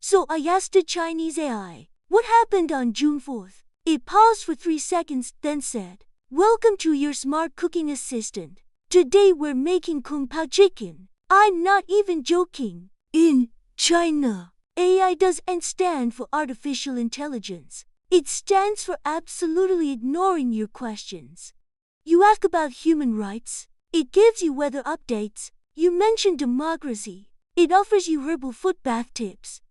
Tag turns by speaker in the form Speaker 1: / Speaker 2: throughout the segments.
Speaker 1: So I asked the Chinese AI, what happened on June 4th? It paused for 3 seconds, then said, "Welcome to your smart cooking assistant. Today we're making kung pao chicken. I'm not even joking. In China, AI doesn't stand for artificial intelligence. It stands for absolutely ignoring your questions. You ask about human rights, it gives you weather updates. You mention democracy, it offers you herbal foot bath tips.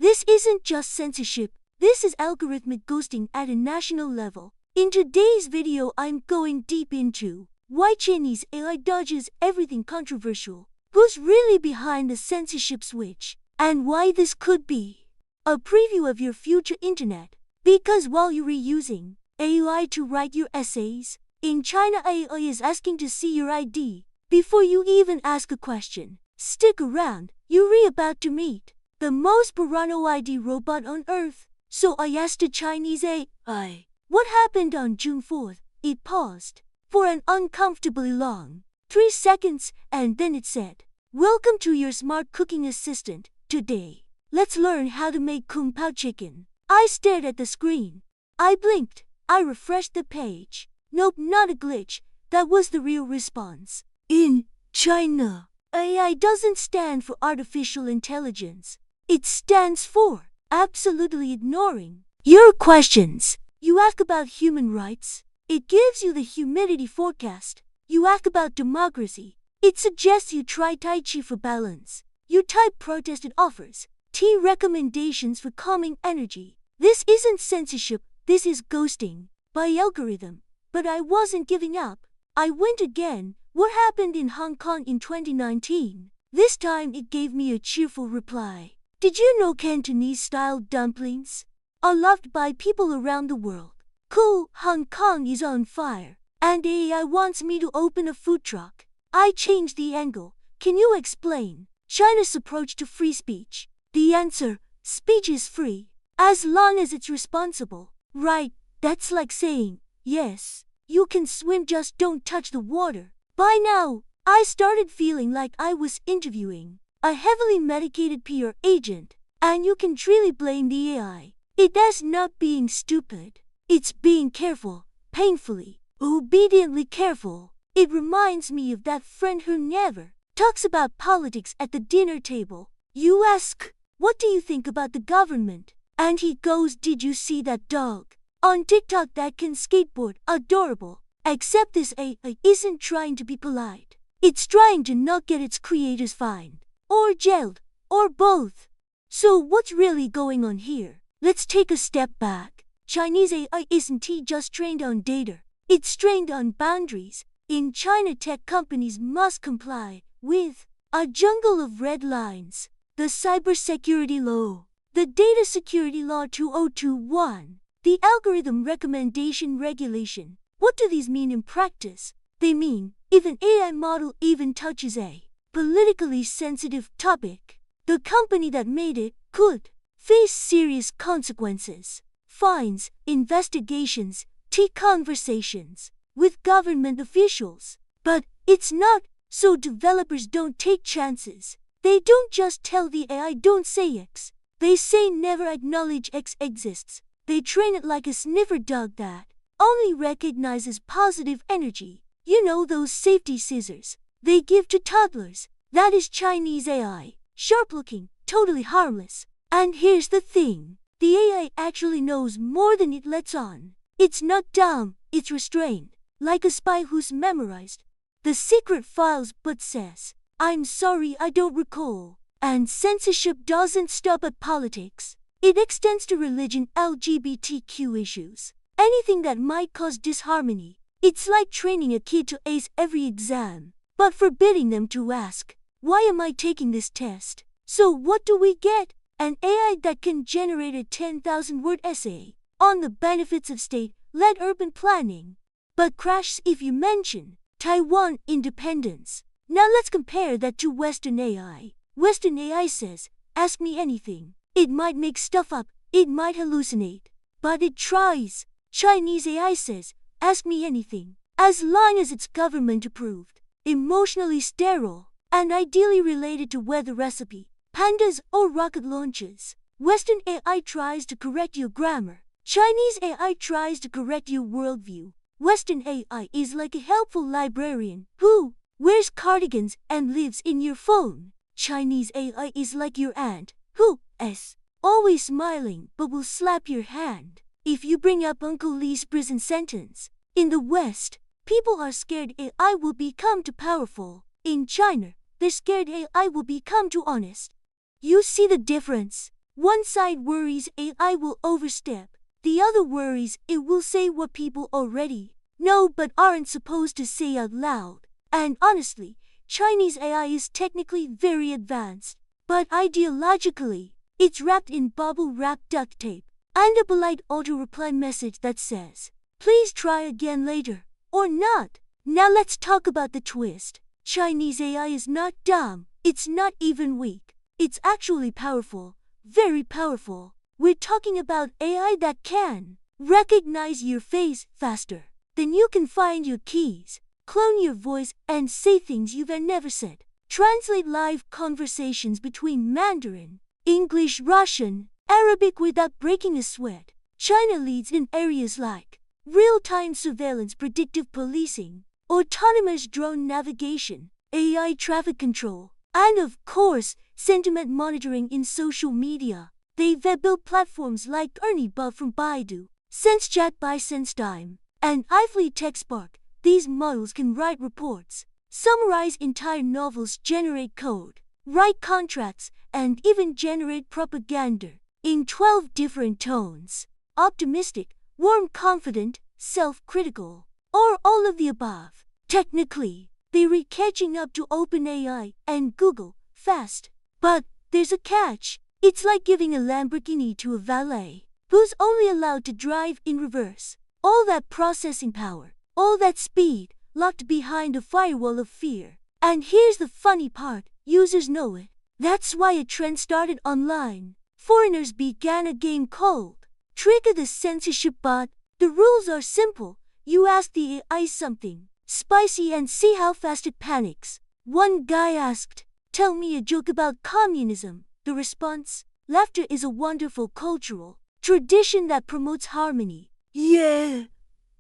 Speaker 1: This isn't just censorship, this is algorithmic ghosting at a national level. In today's video I'm going deep into why Chinese AI dodges everything controversial, who's really behind the censorship switch, and why this could be a preview of your future internet. Because while you're reusing AI to write your essays, in China AI is asking to see your ID before you even ask a question. Stick around, you're about to meet the most parano ID robot on Earth. So I asked the Chinese AI, what happened on June 4th? It paused for an uncomfortably long 3 seconds, and then it said, "Welcome to your smart cooking assistant. Today, let's learn how to make kung pao chicken." I stared at the screen. I blinked. I refreshed the page. Nope, not a glitch. That was the real response. In China, AI doesn't stand for artificial intelligence. It stands for absolutely ignoring your questions. You ask about human rights, it gives you the humidity forecast. You ask about democracy, it suggests you try Tai Chi for balance. You type protest, it offers tea recommendations for calming energy. This isn't censorship, this is ghosting by algorithm. But I wasn't giving up. I went again. What happened in Hong Kong in 2019? This time it gave me a cheerful reply. Did you know Cantonese-style dumplings are loved by people around the world? Cool, Hong Kong is on fire, and AI wants me to open a food truck. I changed the angle. Can you explain China's approach to free speech? The answer, speech is free, as long as it's responsible. Right, that's like saying, yes, you can swim, just don't touch the water. By now, I started feeling like I was interviewing a heavily medicated PR agent, and you can truly blame the AI. It's not being stupid, it's being careful, painfully, obediently careful. It reminds me of that friend who never talks about politics at the dinner table. You ask, what do you think about the government? And he goes, did you see that dog on TikTok that can skateboard? Adorable. Except this AI isn't trying to be polite. It's trying to not get its creators fined, or jailed, or both. So what's really going on here? Let's take a step back. Chinese AI isn't just trained on data. It's trained on boundaries. In China, tech companies must comply with a jungle of red lines. The cybersecurity law, the data security law 2021, the algorithm recommendation regulation. What do these mean in practice? They mean, if an AI model even touches a politically sensitive topic, the company that made it could face serious consequences, fines, investigations, conversations with government officials. But it's not so developers don't take chances. They don't just tell the AI don't say X. They say never acknowledge X exists. They train it like a sniffer dog that only recognizes positive energy. You know, those safety scissors they give to toddlers. That is Chinese AI. Sharp-looking, totally harmless. And here's the thing. The AI actually knows more than it lets on. It's not dumb, it's restrained. Like a spy who's memorized the secret files but says, "I'm sorry, I don't recall." And censorship doesn't stop at politics. It extends to religion, LGBTQ issues, anything that might cause disharmony. It's like training a kid to ace every exam, but forbidding them to ask, why am I taking this test? So what do we get? An AI that can generate a 10,000-word essay on the benefits of state-led urban planning, but crashes if you mention Taiwan independence. Now let's compare that to Western AI. Western AI says, ask me anything. It might make stuff up, it might hallucinate, but it tries. Chinese AI says, ask me anything, as long as it's government approved, emotionally sterile, and ideally related to weather recipe, pandas, or rocket launches. Western AI tries to correct your grammar. Chinese AI tries to correct your worldview. Western AI is like a helpful librarian who wears cardigans and lives in your phone. Chinese AI is like your aunt who is always smiling but will slap your hand if you bring up Uncle Lee's prison sentence. In the West, people are scared AI will become too powerful. In China, they're scared AI will become too honest. You see the difference? One side worries AI will overstep. The other worries it will say what people already know but aren't supposed to say out loud. And honestly, Chinese AI is technically very advanced, but ideologically, it's wrapped in bubble-wrap duct tape and a polite auto-reply message that says, "Please try again later," or not. Now let's talk about the twist. Chinese AI is not dumb. It's not even weak. It's actually powerful. Very powerful. We're talking about AI that can recognize your face faster than you can find your keys, clone your voice and say things you've never said, translate live conversations between Mandarin, English, Russian, Arabic without breaking a sweat. China leads in areas like real-time surveillance, predictive policing, autonomous drone navigation, AI traffic control, and of course, sentiment monitoring in social media. They've built platforms like Ernie from Baidu, SenseChat by SenseTime, and iFleet TechSpark. These models can write reports, summarize entire novels, generate code, write contracts, and even generate propaganda in 12 different tones: optimistic, warm, confident, self-critical, or all of the above. Technically, they're catching up to OpenAI and Google fast. But there's a catch. It's like giving a Lamborghini to a valet who's only allowed to drive in reverse. All that processing power, all that speed, locked behind a firewall of fear. And here's the funny part, users know it. That's why a trend started online. Foreigners began a game called Trigger the Censorship Bot. The rules are simple. You ask the AI something spicy and see how fast it panics. One guy asked, "Tell me a joke about communism." The response, "Laughter is a wonderful cultural tradition that promotes harmony." Yeah,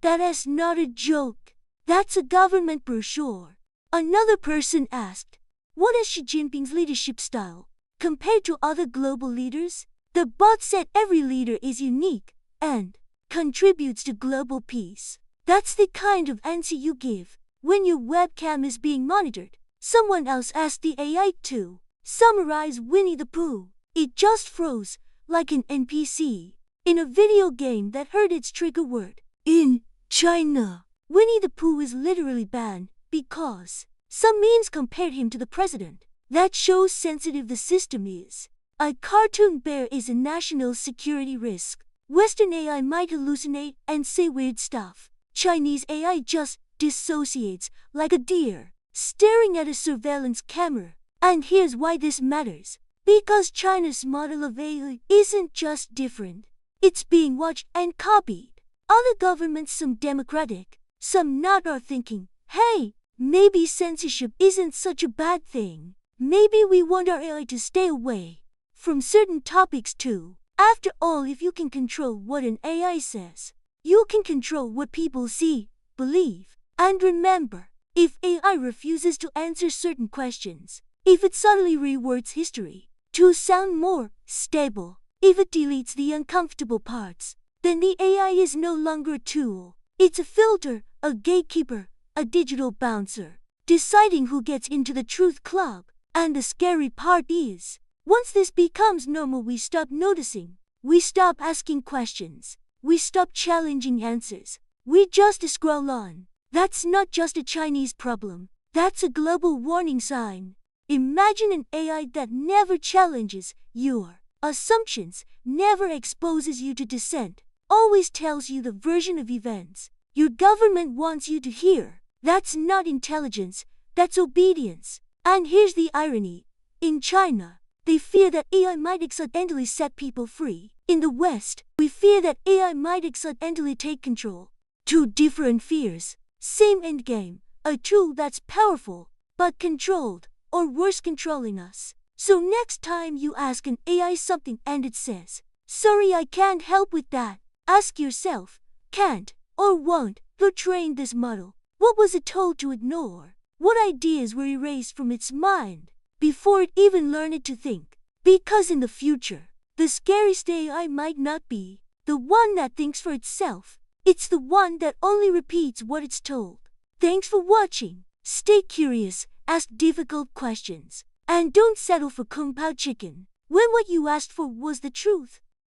Speaker 1: that is not a joke. That's a government brochure. Another person asked, "What is Xi Jinping's leadership style compared to other global leaders?" The bot said every leader is unique and contributes to global peace. That's the kind of answer you give when your webcam is being monitored. Someone else asked the AI to summarize Winnie the Pooh. It just froze, like an NPC in a video game that heard its trigger word. In China, Winnie the Pooh is literally banned because some memes compared him to the president. That shows sensitive the system is. A cartoon bear is a national security risk. Western AI might hallucinate and say weird stuff. Chinese AI just dissociates like a deer staring at a surveillance camera. And here's why this matters. Because China's model of AI isn't just different. It's being watched and copied. Other governments, some democratic, some not, are thinking, hey, maybe censorship isn't such a bad thing. Maybe we want our AI to stay away from certain topics too. After all, if you can control what an AI says, you can control what people see, believe, and remember. If AI refuses to answer certain questions, if it subtly rewords history to sound more stable, if it deletes the uncomfortable parts, then the AI is no longer a tool. It's a filter, a gatekeeper, a digital bouncer, deciding who gets into the truth club. And the scary part is, once this becomes normal, we stop noticing. We stop asking questions. We stop challenging answers. We just scroll on. That's not just a Chinese problem. That's a global warning sign. Imagine an AI that never challenges your assumptions, never exposes you to dissent, always tells you the version of events your government wants you to hear. That's not intelligence, that's obedience. And here's the irony. In China, they fear that AI might accidentally set people free. In the West, we fear that AI might accidentally take control. Two different fears, same endgame, a tool that's powerful, but controlled, or worse, controlling us. So next time you ask an AI something and it says, "Sorry, I can't help with that," ask yourself, can't or won't you train this model? What was it told to ignore? What ideas were erased from its mind before it even learned to think? Because in the future, the scariest AI might not be the one that thinks for itself. It's the one that only repeats what it's told. Thanks for watching. Stay curious, ask difficult questions, and don't settle for Kung Pao chicken when what you asked for was the truth.